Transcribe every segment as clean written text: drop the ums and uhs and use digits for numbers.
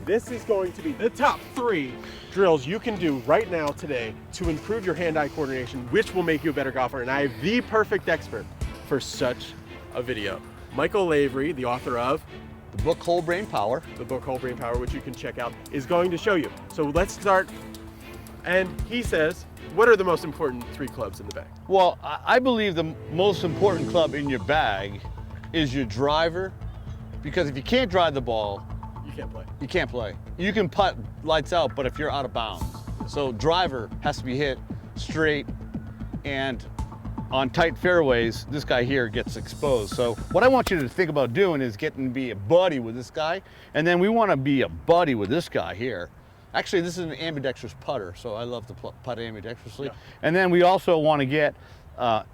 This is going to be the top 3 drills you can do right now today to improve your hand-eye coordination, which will make you a better golfer. And I have the perfect expert for such a video. Michael Lavery, the author of The book Whole Brain Power. The book Whole Brain Power, which you can check out, is going to show you. So let's start. And he says, what are the most important 3 clubs in the bag? Well, I believe the most important club in your bag is your driver, because if you can't drive the ball, You can't play. you can't play. You can putt lights out, but if you're out of bounds. So driver has to be hit straight, and on tight fairways, this guy here gets exposed. So what I want you to think about doing is getting to be a buddy with this guy, and then we want to be a buddy with this guy here. Actually, this is an ambidextrous putter, so I love to putt ambidextrously. Yeah. And then we also want to get a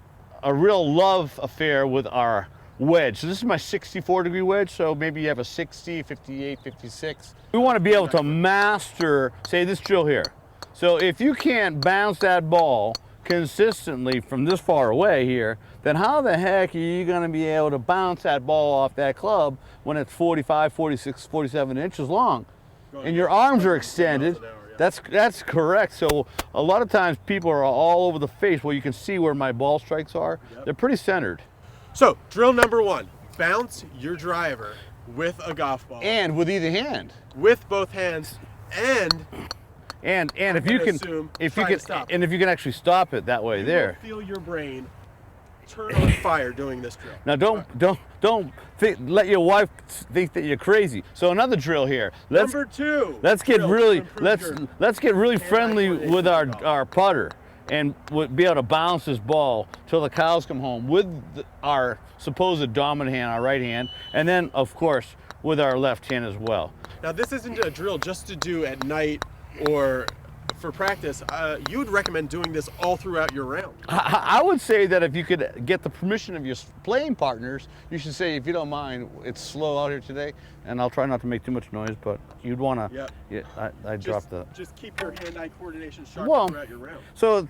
real love affair with our wedge. So this is my 64-degree wedge, so maybe you have a 60, 58, 56. We want to be able to master, say, this drill here. So if you can't bounce that ball consistently from this far away here, then how the heck are you going to be able to bounce that ball off that club when it's 45, 46, 47 inches long? And your arms are extended. That's correct. So a lot of times people are all over the face. Well, you can see where my ball strikes are. Yep. They're pretty centered. So drill number 1, bounce your driver with a golf ball. And with either hand. With both hands, and if you can actually stop it that way, there. Feel your brain turn on fire doing this drill. Now don't let your wife think that you're crazy. So another drill here. Number 2. Let's get really friendly with our putter, and be able to bounce this ball till the cows come home with our supposed dominant hand, our right hand, and then of course with our left hand as well. Now this isn't a drill just to do at night or for practice. You would recommend doing this all throughout your round. I would say that if you could get the permission of your playing partners, you should say, if you don't mind, it's slow out here today, and I'll try not to make too much noise, but you'd want to, I dropped the... Just keep your hand-eye coordination sharp throughout your round. So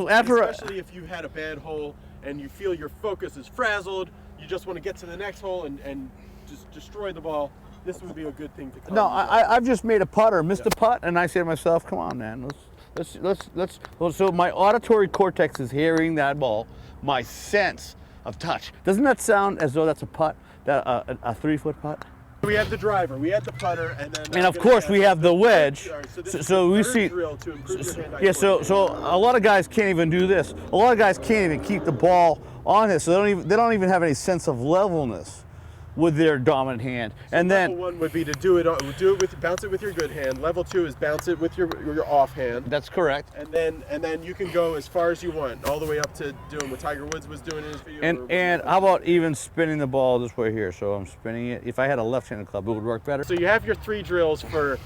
after... Especially if you had a bad hole and you feel your focus is frazzled, you just want to get to the next hole and just destroy the ball. This would be a good thing to come. No, I've just made a putter, missed a putt, and I say to myself, come on, man, let's. So my auditory cortex is hearing that ball, my sense of touch. Doesn't that sound as though that's a putt, a 3-foot putt? We have the driver, we had the putter, and of course we have the wedge. So we see. Yeah, so a lot of guys can't even do this. A lot of guys can't even keep the ball on this. So they don't even have any sense of levelness with their dominant hand. So and then level 1 would be to bounce it with your good hand. Level 2 is bounce it with your off hand. That's correct. And then you can go as far as you want, all the way up to doing what Tiger Woods was doing in his video. And how about even spinning the ball this way here? So I'm spinning it. If I had a left-handed club, it would work better. So you have your 3 drills for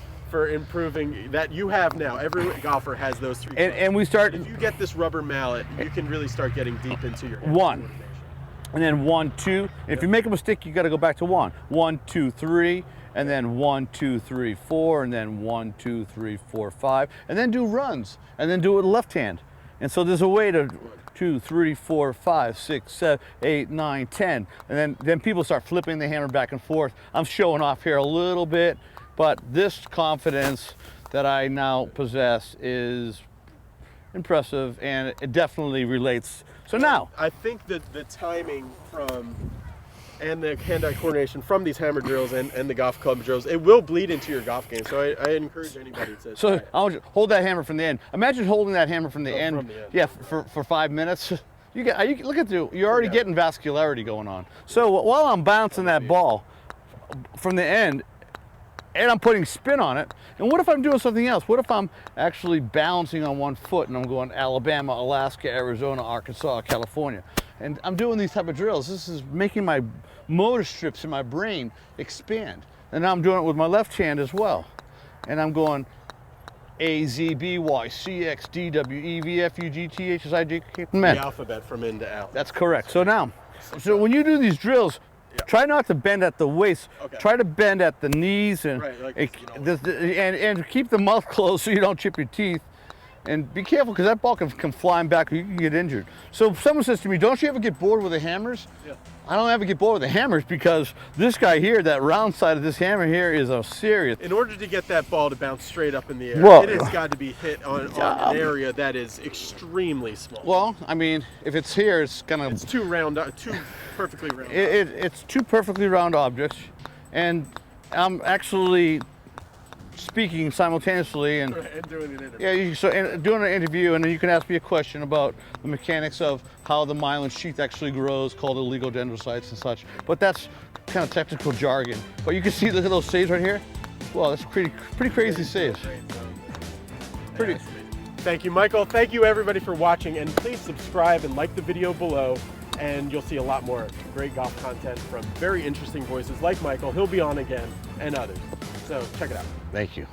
improving that you have now. Every golfer has those 3 drills. And we start. If you get this rubber mallet, you can really start getting deep into your hand. 1. And then 1, 2. If you make a mistake, you got to go back to 1. 1, 2, 3, and then 1, 2, 3, 4, and then 1, 2, 3, 4, 5, and then do runs, and then do it with the left hand. And so there's a way to 2, 3, 4, 5, 6, 7, 8, 9, 10, and then people start flipping the hammer back and forth. I'm showing off here a little bit, but this confidence that I now possess is impressive, and it definitely relates. So now, I think that the timing and the hand-eye coordination from these hammer drills and the golf club drills, it will bleed into your golf game. So I encourage anybody to. So I'll hold that hammer from the end. Imagine holding that hammer from the end. From the end. Yeah, for 5 minutes. You're already getting vascularity going on. So while I'm bouncing that ball from the end, and I'm putting spin on it, and what if I'm doing something else? What if I'm actually balancing on 1 foot and I'm going Alabama, Alaska, Arizona, Arkansas, California, and I'm doing these type of drills? This is making my motor strips in my brain expand. And now I'm doing it with my left hand as well. And I'm going A, Z, B, Y, C, X, D, W, E, V, F, U, G, T, H, S, I, J, K, L, M, N. The alphabet from in to out. That's correct. So now, when you do these drills, try not to bend at the waist. Okay. Try to bend at the knees, and Right, like, and keep the mouth closed so you don't chip your teeth. And be careful, because that ball can fly back, or you can get injured. So if someone says to me, don't you ever get bored with the hammers? Yeah. I don't ever get bored with the hammers, because this guy here, that round side of this hammer here, is a serious. In order to get that ball to bounce straight up in the air, Well, it has got to be hit on an area that is extremely small. Well, I mean, if it's here, it's gonna. It's two perfectly round. It's two perfectly round objects, and I'm actually speaking simultaneously and doing an interview. and doing an interview, and then you can ask me a question about the mechanics of how the myelin sheath actually grows, called oligodendrocytes and such. But that's kind of technical jargon. But you can see, look at those saves right here. Well, that's pretty crazy saves. Pretty. Thank you, Michael. Thank you, everybody, for watching, and please subscribe and like the video below, and you'll see a lot more great golf content from very interesting voices like Michael. He'll be on again, and others. So check it out. Thank you.